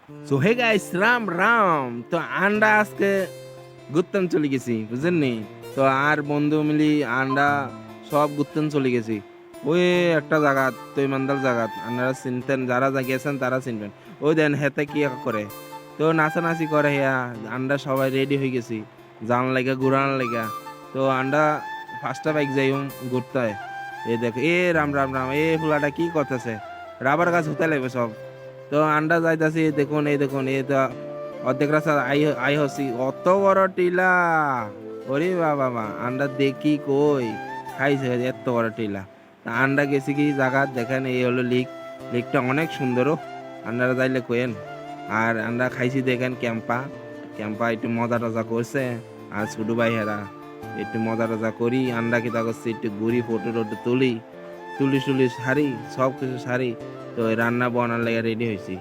So hey guys, Ram Ram. তো আমরা আজকে ঘুরতেন চলে গেছি, বুঝলেন নি? তো আর বন্ধু মিলি আমরা সব ঘুরতেন চলে গেছি ওই একটা জায়গা, তৈমান্দাল জায়গা। আপনারা চিনতেন, যারা গেছেন তারা চিনবেন। ওই দেন হেতে কি করে, তো নাচানাচি করে হেয়া। আমরা সবাই রেডি হয়ে গেছি জান লেগা, ঘুরান লেগা। তো আমরা ফার্স্টটা বাইক যাই ঘুরতে। এ দেখো, এ রাম রাম রাম, এ ফুলাটা কি করতেছে, রাবার গাছ হতে লাগবে সব। তো আন্ডা যাইতাছি, দেখুন এই দেখুন, এই তো অর্ধেক রাস্তা আই আই হসি, অত বড় টিলা। ওরে বাবা মা, আন্ডা দেখি কই খাইছে এত বড় টিলা। তা আন্ডা গেছি কি জায়গা দেখেন, এই হলো লিক। লিকটা অনেক সুন্দর, আন্ডারা যাইলে কোয়েন। আর আন্ডা খাইছি দেখেন ক্যাম্পা। ক্যাম্পা একটু মজা টজা করছে। আর ছোট ভাই হেরা একটু মজা টজা করি, আন্ডা কিতা করছি একটু ঘুরি, ফটো টটো তুলি, তুলি টুলি সারি, সব কিছু সারি। তো ওই রান্না বান্নার লেগে রেডি হয়েছি।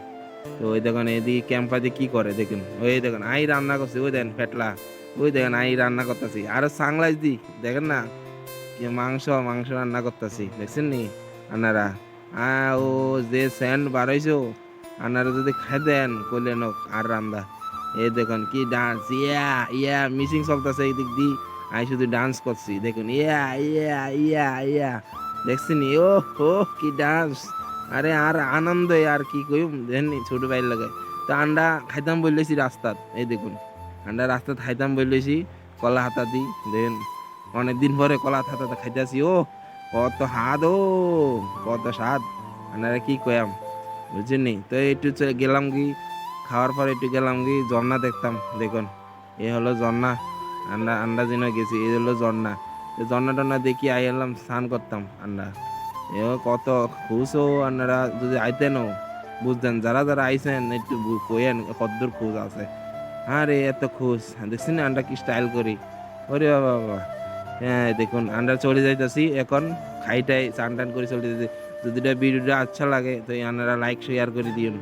তো ওই দেখেন এদিকে ক্যাম্পাতে কি করে দেখুন, ওই দেখেন আই রান্না করছি, ওই দেখেন ফেটলা, ওই দেখেন আই রান্না করতেছি। আরো সাংলাইজ দি দেখেন না, কি মাংস মাংস রান্না করতেছি, দেখছেন নি আনারা? ও যে সেন্ট বাড়াইছো, আনারা যদি খাই দেন কইলেন আর রান্দা। এই দেখুন কি ডান্স, ইয়া ইয়া মিসিং চলতেছে এই দিক দি। আমি শুধু ডান্স করছি দেখুন, ইয়া ইয়া ইয়া ইয়া, দেখছেন নি? ও হো কি ডান্স! আরে আর আনন্দ, আর কি কইম দেখেননি ছোট ভাইয়ের লাগে। তো আন্ডা খাইতাম বললেছি রাস্তাত, এই দেখুন আন্ডা রাস্তাত খাইতাম বললেছি কলা হাতা দি। দেখেন অনেকদিন পরে কলা হাতা খাইতেছি, ও কত হাত, ও কত স্বাদ! আপনারা কি কয়াম, বুঝছেন নি? তো একটু গেলাম কি, খাওয়ার পর একটু গেলাম কি ঝর্ণা দেখতাম। দেখুন এ হলো ঝর্ণা। আন্ডা আন্ডা যেন গেছি, এই হলো ঝর্ণা। তো ঝর্ণা টর্ণা দেখি আই এলাম, স্নান করতাম আন্ডা। এ কত খুশ ও, আপনারা যদি আইতেন বুঝতেন। যারা যারা আইছেন একটু কইেন কতদূর খুশ আছে। হ্যাঁ রে, এত খুশ দেখছেন না আমরা কি স্টাইল করি। ওরে বাবা বাবা। হ্যাঁ দেখুন আমরা চলে যাইতেছি এখন, খাইটাই চান টান করে চলে যেতে। যদি ভিডিওটা আচ্ছা লাগে তো আপনারা লাইক শেয়ার করে দিন।